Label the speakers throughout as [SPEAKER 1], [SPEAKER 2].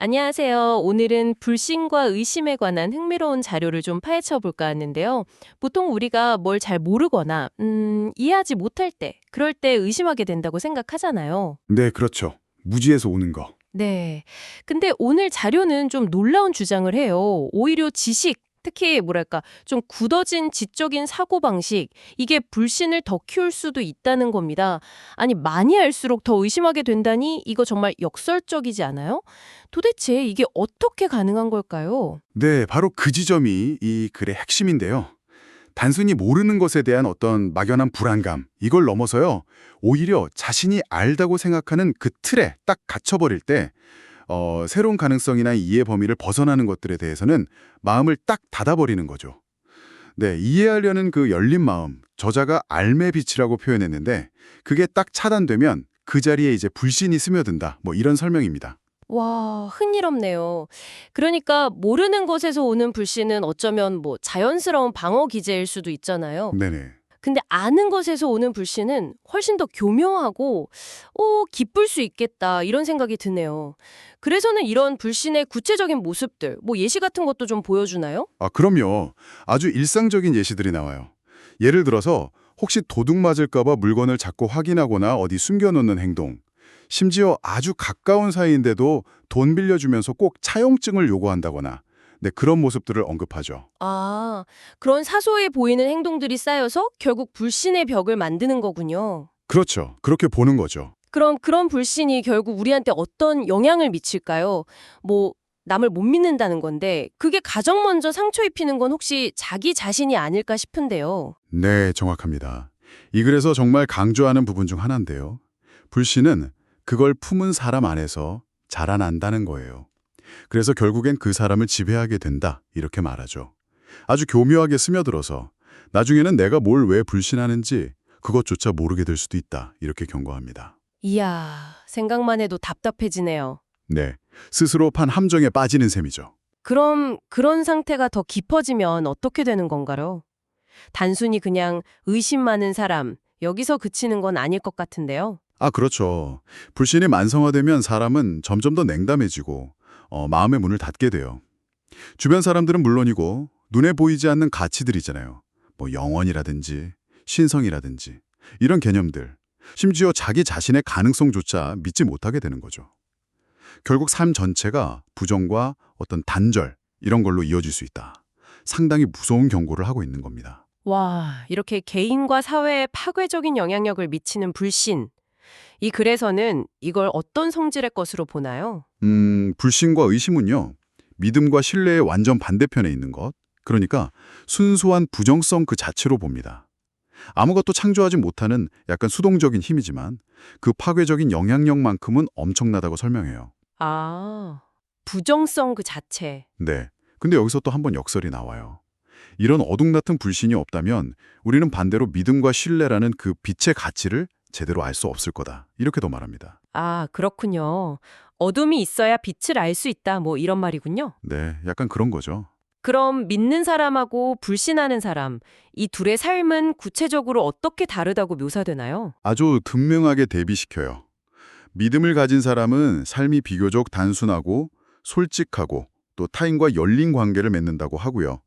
[SPEAKER 1] 안녕하세요. 오늘은 불신과 의심에 관한 흥미로운 자료를 좀 파헤쳐 볼까 하는데요. 보통 우리가 뭘 잘 모르거나, 이해하지 못할 때, 그럴 때 의심하게 된다고 생각하잖아요.
[SPEAKER 2] 네, 그렇죠. 무지에서 오는 거.
[SPEAKER 1] 네. 근데 오늘 자료는 좀 놀라운 주장을 해요. 오히려 지식, 특히 뭐랄까, 좀 굳어진 지적인 사고방식, 이게 불신을 더 키울 수도 있다는 겁니다. 아니, 많이 알수록 더 의심하게 된다니 이거 정말 역설적이지 않아요? 도대체 이게 어떻게 가능한 걸까요?
[SPEAKER 2] 네, 바로 그 지점이 이 글의 핵심인데요. 단순히 모르는 것에 대한 어떤 막연한 불안감, 이걸 넘어서요. 오히려 자신이 알다고 생각하는 그 틀에 딱 갇혀버릴 때 새로운 가능성이나 이해 범위를 벗어나는 것들에 대해서는 마음을 딱 닫아버리는 거죠. 네, 이해하려는 그 열린 마음, 저자가 알매 빛이라고 표현했는데 그게 딱 차단되면 그 자리에 이제 불신이 스며든다. 뭐 이런 설명입니다.
[SPEAKER 1] 와, 흥미롭네요. 그러니까 모르는 것에서 오는 불신은 어쩌면 뭐 자연스러운 방어 기제일 수도 있잖아요.
[SPEAKER 2] 네네.
[SPEAKER 1] 근데 아는 것에서 오는 불신은 훨씬 더 교묘하고, 기쁠 수 있겠다, 이런 생각이 드네요. 그래서는 이런 불신의 구체적인 모습들, 뭐 예시 같은 것도 좀 보여주나요?
[SPEAKER 2] 그럼요. 아주 일상적인 예시들이 나와요. 예를 들어서 혹시 도둑 맞을까 봐 물건을 자꾸 확인하거나 어디 숨겨놓는 행동. 심지어 아주 가까운 사이인데도 돈 빌려주면서 꼭 차용증을 요구한다거나 네, 그런 모습들을 언급하죠.
[SPEAKER 1] 아, 그런 사소해 보이는 행동들이 쌓여서 결국 불신의 벽을 만드는 거군요.
[SPEAKER 2] 그렇죠. 그렇게 보는 거죠.
[SPEAKER 1] 그럼 그런 불신이 결국 우리한테 어떤 영향을 미칠까요? 뭐, 남을 못 믿는다는 건데, 그게 가장 먼저 상처 입히는 건 혹시 자기 자신이 아닐까 싶은데요.
[SPEAKER 2] 네, 정확합니다. 이 글에서 정말 강조하는 부분 중 하나인데요. 불신은 그걸 품은 사람 안에서 자라난다는 거예요. 그래서 결국엔 그 사람을 지배하게 된다, 이렇게 말하죠. 아주 교묘하게 스며들어서 나중에는 내가 뭘 왜 불신하는지 그것조차 모르게 될 수도 있다, 이렇게 경고합니다.
[SPEAKER 1] 이야, 생각만 해도 답답해지네요.
[SPEAKER 2] 네, 스스로 판 함정에 빠지는 셈이죠.
[SPEAKER 1] 그럼 그런 상태가 더 깊어지면 어떻게 되는 건가요? 단순히 그냥 의심 많은 사람, 여기서 그치는 건 아닐 것 같은데요.
[SPEAKER 2] 그렇죠. 불신이 만성화되면 사람은 점점 더 냉담해지고 마음의 문을 닫게 돼요. 주변 사람들은 물론이고 눈에 보이지 않는 가치들이잖아요. 뭐 영혼이라든지 신성이라든지 이런 개념들. 심지어 자기 자신의 가능성조차 믿지 못하게 되는 거죠. 결국 삶 전체가 부정과 어떤 단절 이런 걸로 이어질 수 있다. 상당히 무서운 경고를 하고 있는 겁니다.
[SPEAKER 1] 와, 이렇게 개인과 사회에 파괴적인 영향력을 미치는 불신. 이 글에서는 이걸 어떤 성질의 것으로 보나요?
[SPEAKER 2] 불신과 의심은요. 믿음과 신뢰의 완전 반대편에 있는 것. 그러니까 순수한 부정성 그 자체로 봅니다. 아무것도 창조하지 못하는 약간 수동적인 힘이지만 그 파괴적인 영향력만큼은 엄청나다고 설명해요.
[SPEAKER 1] 아, 부정성 그 자체.
[SPEAKER 2] 네. 근데 여기서 또 한 번 역설이 나와요. 이런 어둑나튼 불신이 없다면 우리는 반대로 믿음과 신뢰라는 그 빛의 가치를 제대로 알 수 없을 거다. 이렇게도 말합니다.
[SPEAKER 1] 아, 그렇군요. 어둠이 있어야 빛을 알 수 있다, 뭐 이런 말이군요.
[SPEAKER 2] 네, 약간 그런 거죠.
[SPEAKER 1] 그럼 믿는 사람하고 불신하는 사람, 이 둘의 삶은 구체적으로 어떻게 다르다고 묘사되나요?
[SPEAKER 2] 아주 분명하게 대비시켜요. 믿음을 가진 사람은 삶이 비교적 단순하고 솔직하고 또 타인과 열린 관계를 맺는다고 하고요.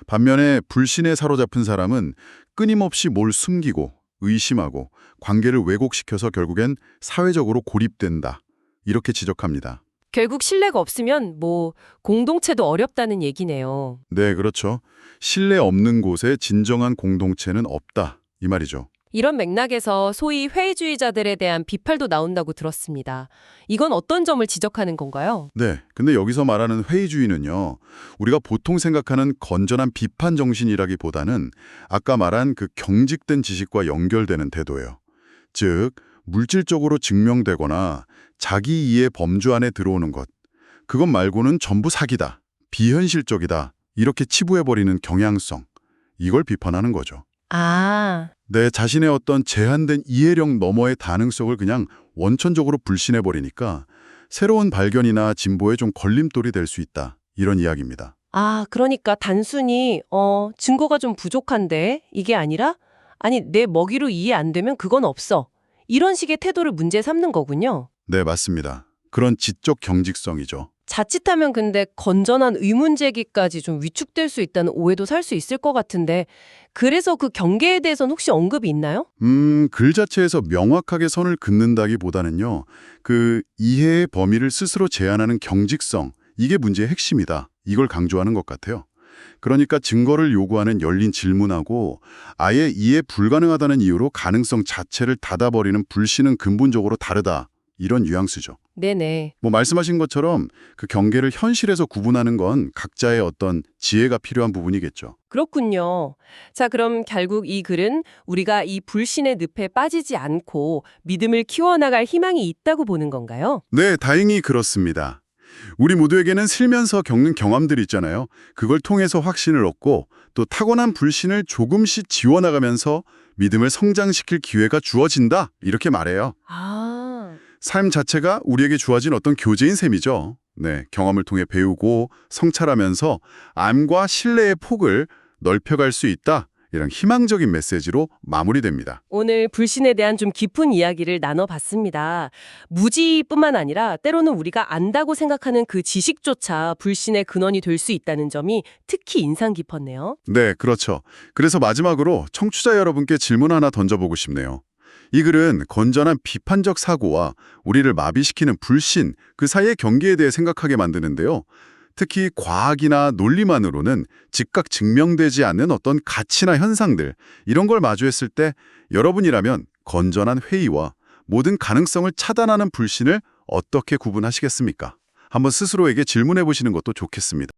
[SPEAKER 2] 반면에 불신에 사로잡힌 사람은 끊임없이 뭘 숨기고 의심하고 관계를 왜곡시켜서 결국엔 사회적으로 고립된다. 이렇게 지적합니다.
[SPEAKER 1] 결국 신뢰가 없으면 뭐 공동체도 어렵다는 얘기네요.
[SPEAKER 2] 네, 그렇죠. 신뢰 없는 곳에 진정한 공동체는 없다. 이 말이죠.
[SPEAKER 1] 이런 맥락에서 소위 회의주의자들에 대한 비판도 나온다고 들었습니다. 이건 어떤 점을 지적하는 건가요?
[SPEAKER 2] 네, 근데 여기서 말하는 회의주의는요, 우리가 보통 생각하는 건전한 비판 정신이라기보다는 아까 말한 그 경직된 지식과 연결되는 태도예요. 즉, 물질적으로 증명되거나 자기 이해 범주 안에 들어오는 것, 그것 말고는 전부 사기다, 비현실적이다, 이렇게 치부해버리는 경향성, 이걸 비판하는 거죠.
[SPEAKER 1] 아,
[SPEAKER 2] 내 자신의 어떤 제한된 이해력 너머의 가능성을 그냥 원천적으로 불신해버리니까 새로운 발견이나 진보에 좀 걸림돌이 될 수 있다. 이런 이야기입니다.
[SPEAKER 1] 그러니까 단순히 증거가 좀 부족한데 이게 아니라 아니 내 먹이로 이해 안 되면 그건 없어. 이런 식의 태도를 문제 삼는 거군요.
[SPEAKER 2] 네, 맞습니다. 그런 지적 경직성이죠.
[SPEAKER 1] 자칫하면 근데 건전한 의문 제기까지 좀 위축될 수 있다는 오해도 살 수 있을 것 같은데 그래서 그 경계에 대해서는 혹시 언급이 있나요?
[SPEAKER 2] 글 자체에서 명확하게 선을 긋는다기보다는요. 그 이해의 범위를 스스로 제한하는 경직성, 이게 문제의 핵심이다. 이걸 강조하는 것 같아요. 그러니까 증거를 요구하는 열린 질문하고 아예 이해 불가능하다는 이유로 가능성 자체를 닫아버리는 불신은 근본적으로 다르다. 이런 뉘앙스죠.
[SPEAKER 1] 네네.
[SPEAKER 2] 뭐 말씀하신 것처럼 그 경계를 현실에서 구분하는 건 각자의 어떤 지혜가 필요한 부분이겠죠.
[SPEAKER 1] 그렇군요. 자, 그럼 결국 이 글은 우리가 이 불신의 늪에 빠지지 않고 믿음을 키워나갈 희망이 있다고 보는 건가요?
[SPEAKER 2] 네, 다행히 그렇습니다. 우리 모두에게는 살면서 겪는 경험들이 있잖아요. 그걸 통해서 확신을 얻고 또 타고난 불신을 조금씩 지워나가면서 믿음을 성장시킬 기회가 주어진다. 이렇게 말해요.
[SPEAKER 1] 아,
[SPEAKER 2] 삶 자체가 우리에게 주어진 어떤 교재인 셈이죠. 네, 경험을 통해 배우고 성찰하면서 암과 신뢰의 폭을 넓혀갈 수 있다. 이런 희망적인 메시지로 마무리됩니다.
[SPEAKER 1] 오늘 불신에 대한 좀 깊은 이야기를 나눠봤습니다. 무지뿐만 아니라 때로는 우리가 안다고 생각하는 그 지식조차 불신의 근원이 될 수 있다는 점이 특히 인상 깊었네요.
[SPEAKER 2] 네, 그렇죠. 그래서 마지막으로 청취자 여러분께 질문 하나 던져보고 싶네요. 이 글은 건전한 비판적 사고와 우리를 마비시키는 불신, 그 사이의 경계에 대해 생각하게 만드는데요. 특히 과학이나 논리만으로는 즉각 증명되지 않는 어떤 가치나 현상들, 이런 걸 마주했을 때 여러분이라면 건전한 회의와 모든 가능성을 차단하는 불신을 어떻게 구분하시겠습니까? 한번 스스로에게 질문해 보시는 것도 좋겠습니다.